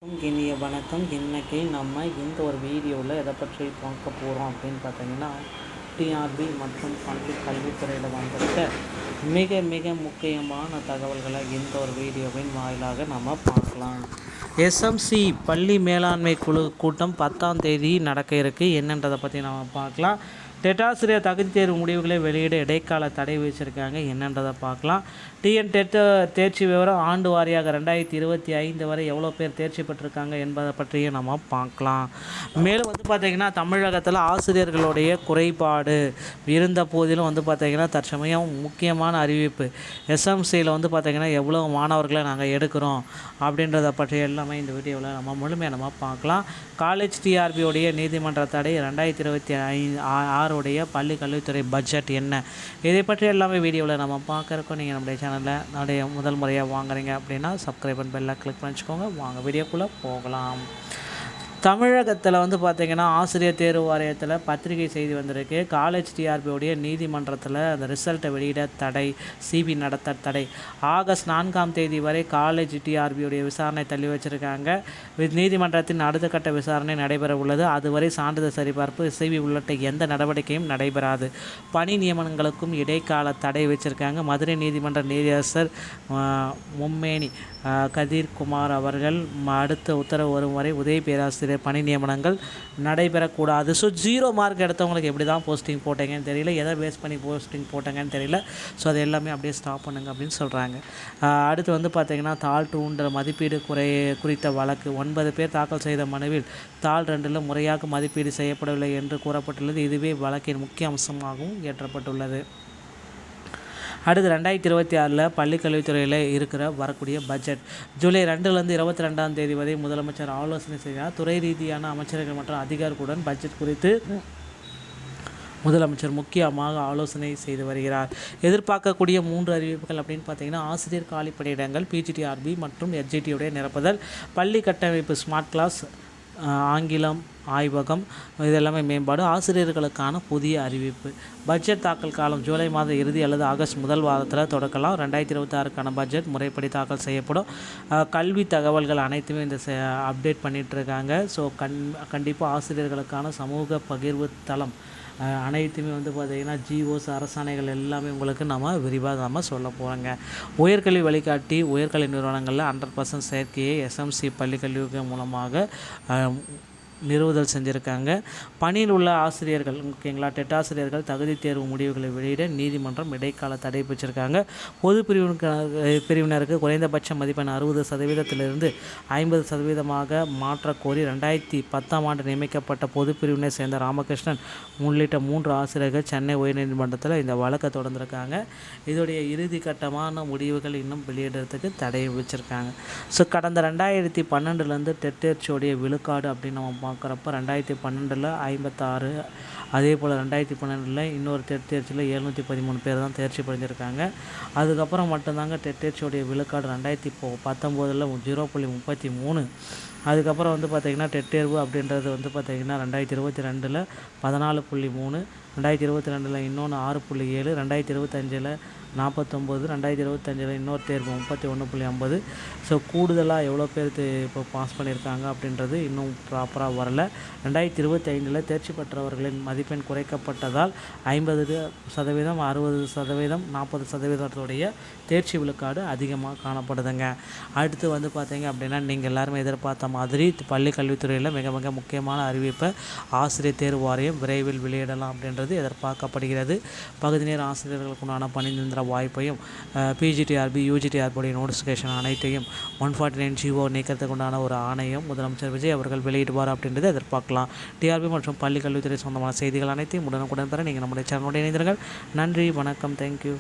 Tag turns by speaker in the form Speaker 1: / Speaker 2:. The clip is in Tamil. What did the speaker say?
Speaker 1: இனிய வணக்கம். இன்னைக்கு நம்ம இந்த ஒரு வீடியோவில் எதை பற்றி பார்க்க போகிறோம் அப்படின்னு பார்த்தீங்கன்னா, டிஆர்பி மற்றும் பள்ளி கல்வித்துறையில் வந்திருக்க மிக மிக முக்கியமான தகவல்களை இந்த ஒரு வீடியோவின் வாயிலாக நம்ம பார்க்கலாம். எஸ்எம்சி பள்ளி மேலாண்மை குழு கூட்டம் 10ஆம் தேதி நடக்க இருக்குது. என்னன்றதை பற்றி நம்ம பார்க்கலாம். டெட்டாசிரியர் தகுதி தேர்வு முடிவுகளை வெளியிட இடைக்கால தடை வச்சுருக்காங்க. என்னன்றதை பார்க்கலாம். டிஎன் தேர்ச்சி விவரம் ஆண்டு வாரியாக 2025 வரை எவ்வளோ பேர் தேர்ச்சி பெற்றிருக்காங்க என்பதை பற்றியும் நம்ம பார்க்கலாம். மேலும் பார்த்திங்கன்னா, தமிழகத்தில் ஆசிரியர்களுடைய குறைபாடு இருந்த போதிலும் பார்த்திங்கன்னா தற்சமயம் முக்கியமான அறிவிப்பு. எஸ்எம்சியில் பார்த்திங்கன்னா எவ்வளோ மாணவர்களை நாங்கள் எடுக்கிறோம் அப்படின்றத பற்றி எல்லாமே இந்த வீடியோவில் நம்ம முழுமையாக நம்ம பார்க்கலாம். காலேஜ் டிஆர்பியோடைய நீதிமன்ற தடை 2026 பள்ளி கல்வித்துறை பட்ஜெட் என்ன, இதை பற்றி எல்லாமே வீடியோவில் நம்ம பார்க்குறோம். நீங்கள் நம்முடைய சேனலில் முதல் முறையாக வாங்குறீங்க அப்படின்னா சப்ஸ்கிரைப் பண்ணி பெல்லை கிளிக் பண்ணிச்சுக்கோங்க. வாங்க வீடியோக்குள்ளே போகலாம். தமிழகத்தில் பார்த்திங்கன்னா ஆசிரியர் தேர்வு வாரியத்தில் பத்திரிகை செய்தி வந்திருக்கு. காலேஜ் டிஆர்பியோடைய நீதிமன்றத்தில் அந்த ரிசல்ட்டை வெளியிட தடை, சிபி நடத்த தடை. ஆகஸ்ட் 4ஆம் தேதி வரை காலேஜ் டிஆர்பியோடைய விசாரணை தள்ளி வச்சுருக்காங்க. நீதிமன்றத்தின் அடுத்த கட்ட விசாரணை நடைபெற உள்ளது. அதுவரை சான்றிதழ் சரிபார்ப்பு, சிபி உள்ளிட்ட எந்த நடவடிக்கையும் நடைபெறாது. பணி நியமனங்களுக்கும் இடைக்கால தடை வச்சுருக்காங்க. மதுரை நீதிமன்ற நீதியரசர் மும்மேனி கதிர்குமார் அவர்கள் அடுத்த உத்தரவு வரும் வரை உதவி பேராசிரியர் பணி நியமனங்கள் நடைபெறக்கூடாது. 0 மார்க் எடுத்தவங்களுக்கு எப்படி தான் போஸ்டிங் போட்டீங்கன்னு தெரியல, எதை பேஸ் பண்ணி போஸ்டிங் போட்டாங்கன்னு தெரியல. ஸோ அது எல்லாமே அப்படியே ஸ்டாப் பண்ணுங்க அப்படின்னு சொல்கிறாங்க. அடுத்து பார்த்திங்கன்னா, தாள் 2 மதிப்பீடு குறித்த வழக்கு 9 பேர் தாக்கல் செய்த மனுவில் தாள் 2 முறையாக மதிப்பீடு செய்யப்படவில்லை என்று கூறப்பட்டுள்ளது. இதுவே வழக்கின் முக்கிய அம்சமாகவும் ஏற்றப்பட்டுள்ளது. அடுத்து 2026 பள்ளிக்கல்வித்துறையில் வரக்கூடிய பட்ஜெட் ஜூலை 2லேருந்து 22ஆம் தேதி வரை முதலமைச்சர் ஆலோசனை செய்கிறார். துறை ரீதியான அமைச்சர்கள் மற்றும் அதிகாரிகளுடன் பட்ஜெட் குறித்து முதலமைச்சர் முக்கியமாக ஆலோசனை செய்து வருகிறார். எதிர்பார்க்கக்கூடிய 3 அறிவிப்புகள் அப்படின்னு பார்த்தீங்கன்னா, ஆசிரியர் காலி பணியிடங்கள், பிஜிடிஆர்பி மற்றும் எஸ்ஜிடியுடைய நிரப்புதல், பள்ளி கட்டமைப்பு, ஸ்மார்ட் கிளாஸ், ஆங்கிலம் ஆய்வகம், இதெல்லாமே மேம்பாடு, ஆசிரியர்களுக்கான புதிய அறிவிப்பு. பட்ஜெட் தாக்கல் காலம் ஜூலை மாத இறுதி அல்லது ஆகஸ்ட் முதல் வாரத்தில் தொடக்கலாம். 2026க்கான பட்ஜெட் முறைப்படி தாக்கல் செய்யப்படும். கல்வி தகவல்கள் அனைத்துமே இந்த அப்டேட் பண்ணிகிட்ருக்காங்க. ஸோ கண்டிப்பாக ஆசிரியர்களுக்கான சமூக பகிர்வு தளம் அனைத்துமே பார்த்திங்கன்னா ஜிஓஸ் அரசாணைகள் எல்லாமே உங்களுக்கு நம்ம விரிவாக சொல்ல போகிறோங்க. உயர்கல்வி வழிகாட்டி உயர்கல்வி நிறுவனங்களில் 100% சேர்க்கையை எஸ்எம்சி பள்ளிக்கல்வி மூலமாக நிறுவுதல் செஞ்சுருக்காங்க. பணியில் உள்ள ஆசிரியர்கள் ஓகேங்களா, டெட்டாசிரியர்கள் தகுதி தேர்வு முடிவுகளை வெளியிட நீதிமன்றம் இடைக்கால தடை வச்சிருக்காங்க. பொது பிரிவினருக்கு குறைந்தபட்ச மதிப்பெண் 60%இலிருந்து 50% மாற்ற கோரி 2010ஆம் ஆண்டு நியமிக்கப்பட்ட பொது பிரிவினை சேர்ந்த ராமகிருஷ்ணன் உள்ளிட்ட 3 ஆசிரியர்கள் சென்னை உயர்நீதிமன்றத்தில் இந்த வழக்கை தொடர்ந்துருக்காங்க. இதோடைய இறுதி கட்டமான முடிவுகள் இன்னும் வெளியிடுறதுக்கு தடை வச்சுருக்காங்க. ஸோ கடந்த 2012 டெட் தேர்ச்சியோடைய விழுக்காடு அப்படின்னு நம்ம பார்க்குறப்ப 2012 56, அதே போல் 2012 இன்னொரு டெட் தேர்ச்சியில் 713 பேர் தான் தேர்ச்சி பெற்றிருக்காங்க. அதுக்கப்புறம் மட்டும்தாங்க டெட் தேர்ச்சியோடைய விழுக்காடு 2019 0.33. அதுக்கப்புறம் பார்த்திங்கன்னா டெட் தேர்வு அப்படின்றது பார்த்திங்கன்னா 2022 14.3, 2022 இன்னொன்று 6.7, 2025 49, 2025 இன்னொரு தேர்வு 31.50. ஸோ கூடுதலாக எவ்வளோ பேர் இப்போ பாஸ் பண்ணியிருக்காங்க அப்படின்றது இன்னும் ப்ராப்பராக வரல. 2025 தேர்ச்சி பெற்றவர்களின் மதிப்பெண் குறைக்கப்பட்டதால் 50%, 60%, 40% தேர்ச்சி விழுக்காடு அதிகமாக காணப்படுதுங்க. அடுத்து பார்த்தீங்க அப்படின்னா, நீங்கள் எல்லாருமே எதிர்பார்த்த மாதிரி பள்ளி கல்வித்துறையில் மிக மிக முக்கியமான அறிவிப்பை ஆசிரியர் தேர்வு வாரியம் விரைவில் வெளியிடலாம் அப்படின்றது எதிர்பார்க்கப்படுகிறது. பகுதி நேர ஆசிரியர்களுக்கு உண்டான பணி நிரந்தர வாய்ப்பையும், பிஜிடிஆர்பி யூஜிடிஆர்பியுடைய நோட்டிஃபிகேஷன் அனைத்தையும் 149 GO நீக்கிறதுக்கு உண்டான ஒரு ஆணையம் முதலமைச்சர் விஜய் அவர்கள் வெளியிடுவார் அப்படின்றத எதிர்பார்க்கலாம். டிஆர்பி மற்றும் பள்ளி கல்வித்துறை சொந்தமான செய்திகள் அனைத்தையும் உடனுக்குடன் பெற நீங்கள் நம்முடைய சேனலோடு இணைந்திருங்கள். நன்றி, வணக்கம், தேங்க்யூ.